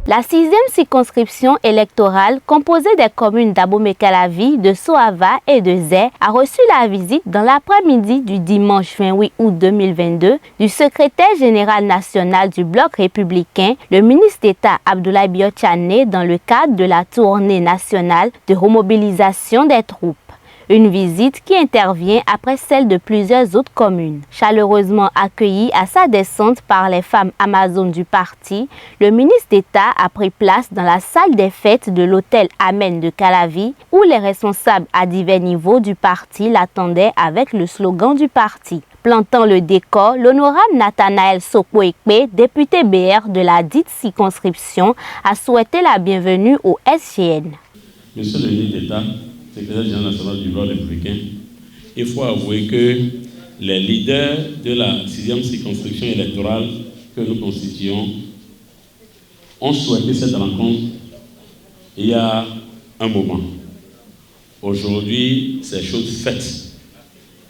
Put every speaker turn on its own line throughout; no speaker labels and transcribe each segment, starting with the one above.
La 6e circonscription électorale, composée des communes d'Abomey-Calavi, de Sohava et de Zé, a reçu la visite dans l'après-midi du dimanche 28 août 2022 du secrétaire général national du Bloc républicain, le ministre d'État Abdoulaye Biot-Chané, dans le cadre de la tournée nationale de remobilisation des troupes. Une visite qui intervient après celle de plusieurs autres communes. Chaleureusement accueilli à sa descente par les femmes amazones du parti, le ministre d'État a pris place dans la salle des fêtes de l'hôtel Amen de Calavi, où les responsables à divers niveaux du parti l'attendaient avec le slogan du parti. Plantant le décor, l'honorable Nathanaël Sokwo-Ekpe, député BR de la dite circonscription, a souhaité la bienvenue au SGN.
Monsieur le ministre d'État, secrétaire général national du Bloc républicain, il faut avouer que les leaders de la 6e circonscription électorale que nous constituons ont souhaité cette rencontre il y a un moment. Aujourd'hui, c'est chose faite.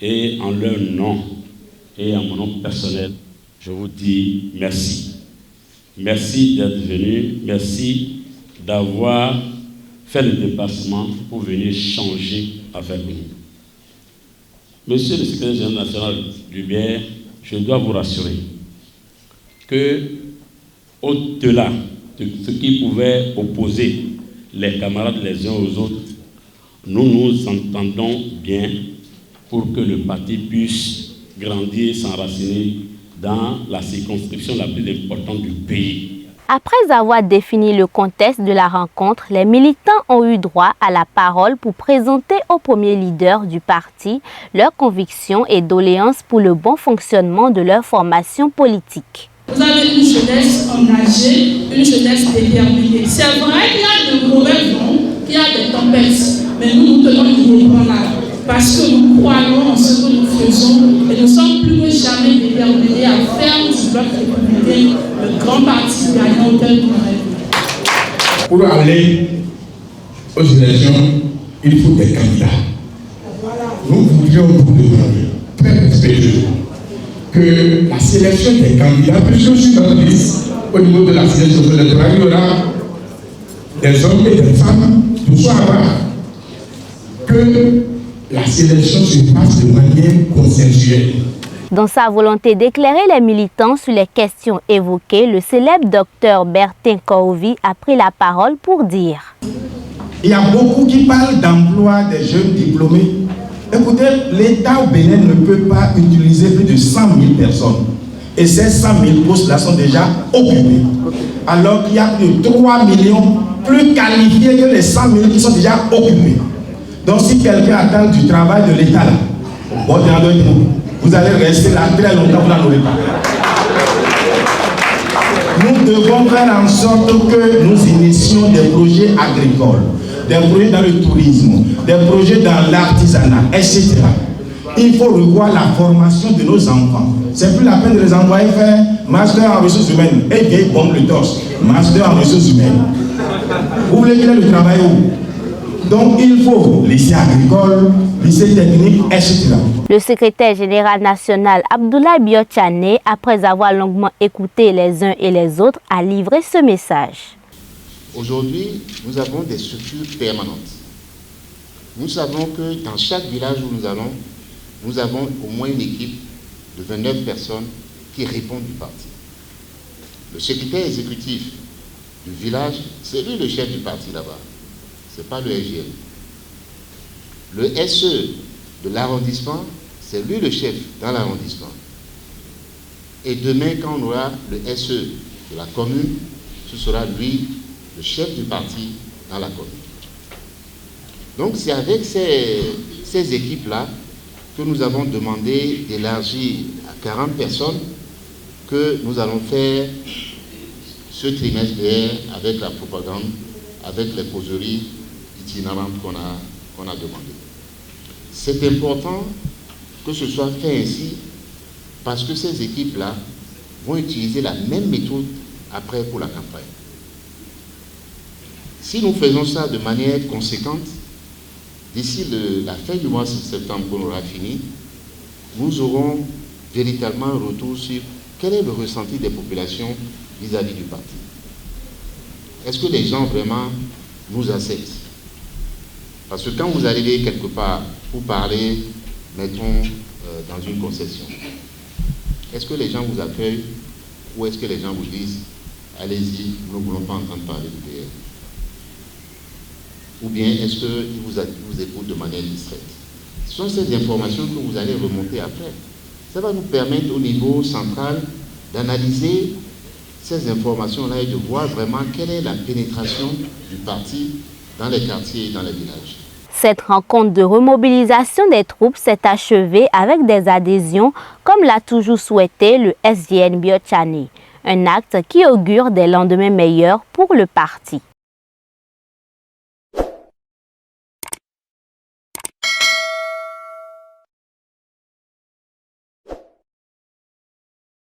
Et en leur nom et en mon nom personnel, je vous dis merci. Merci d'être venu, merci d'avoir fait le déplacement pour venir changer avec nous. Monsieur le secrétaire général national du BR, je dois vous rassurer que, au-delà de ce qui pouvait opposer les camarades les uns aux autres, nous nous entendons bien pour que le parti puisse grandir, s'enraciner dans la circonscription la plus importante du pays.
Après avoir défini le contexte de la rencontre, les militants ont eu droit à la parole pour présenter au premier leader du parti leurs convictions et doléances pour le bon fonctionnement de leur formation politique.
Vous avez une jeunesse engagée, une jeunesse déterminée. C'est vrai qu'il y a de mauvais vents, qu'il y a des tempêtes, mais nous tenons inébranlables parce que nous croyons en ce que nous faisons et nous sommes plus que jamais déterminés à faire du Bloc républicain le grand parti gagnant auquel nous rêvons.
Pour aller aux élections, il faut des candidats. Nous voudrions vous demander très respectueusement que la sélection des candidats, puisque sur notre liste, au niveau de la sélection électorale, il y aura des hommes et des femmes, tout ça que la sélection se passe de manière consensuelle.
Dans sa volonté d'éclairer les militants sur les questions évoquées, le célèbre docteur Bertin Korovi a pris la parole pour dire:
il y a beaucoup qui parlent d'emploi des jeunes diplômés. Écoutez, l'État au Bénin ne peut pas utiliser plus de 100 000 personnes. Et ces 100 000 postes-là sont déjà occupés. Alors qu'il y a plus de 3 millions plus qualifiés que les 100 000 qui sont déjà occupés. Donc si quelqu'un attend du travail de l'État, vous allez rester là très longtemps, vous n'en aurez pas. Nous devons faire en sorte que nous initions des projets agricoles, des projets dans le tourisme, des projets dans l'artisanat, etc. Il faut revoir la formation de nos enfants. C'est plus la peine de les envoyer faire master en ressources humaines et vieille bombe le torse, master en ressources humaines. Vous voulez qu'il ait le travail où? Donc il faut lycée agricole, lycée technique, etc.
Le secrétaire général national Abdoulaye Biot-Chané, après avoir longuement écouté les uns et les autres, a livré ce message.
Aujourd'hui, nous avons des structures permanentes. Nous savons que dans chaque village où nous allons, nous avons au moins une équipe de 29 personnes qui répondent du parti. Le secrétaire exécutif du village, c'est lui le chef du parti là-bas. Ce n'est pas le SGN. Le SE de l'arrondissement, c'est lui le chef dans l'arrondissement. Et demain, quand on aura le SE de la commune, ce sera lui le chef du parti dans la commune. Donc c'est avec ces équipes-là que nous avons demandé d'élargir à 40 personnes que nous allons faire ce trimestre avec la propagande, avec les causeries itinérantes qu'on a demandées. C'est important que ce soit fait ainsi parce que ces équipes-là vont utiliser la même méthode après pour la campagne. Si nous faisons ça de manière conséquente, d'ici la fin du mois de septembre qu'on aura fini, nous aurons véritablement un retour sur quel est le ressenti des populations vis-à-vis du parti. est-ce que les gens vraiment vous acceptent? Parce que quand vous arrivez quelque part pour parler, mettons, dans une concession, est-ce que les gens vous accueillent ou est-ce que les gens vous disent « Allez-y, nous ne voulons pas entendre parler du PL » ou bien est-ce qu'ils vous écoutent de manière distraite? Ce sont ces informations que vous allez remonter après. Ça va nous permettre au niveau central d'analyser ces informations-là et de voir vraiment quelle est la pénétration du parti dans les quartiers et dans les villages.
Cette rencontre de remobilisation des troupes s'est achevée avec des adhésions, comme l'a toujours souhaité le SDN Biotchane, un acte qui augure des lendemains meilleurs pour le parti.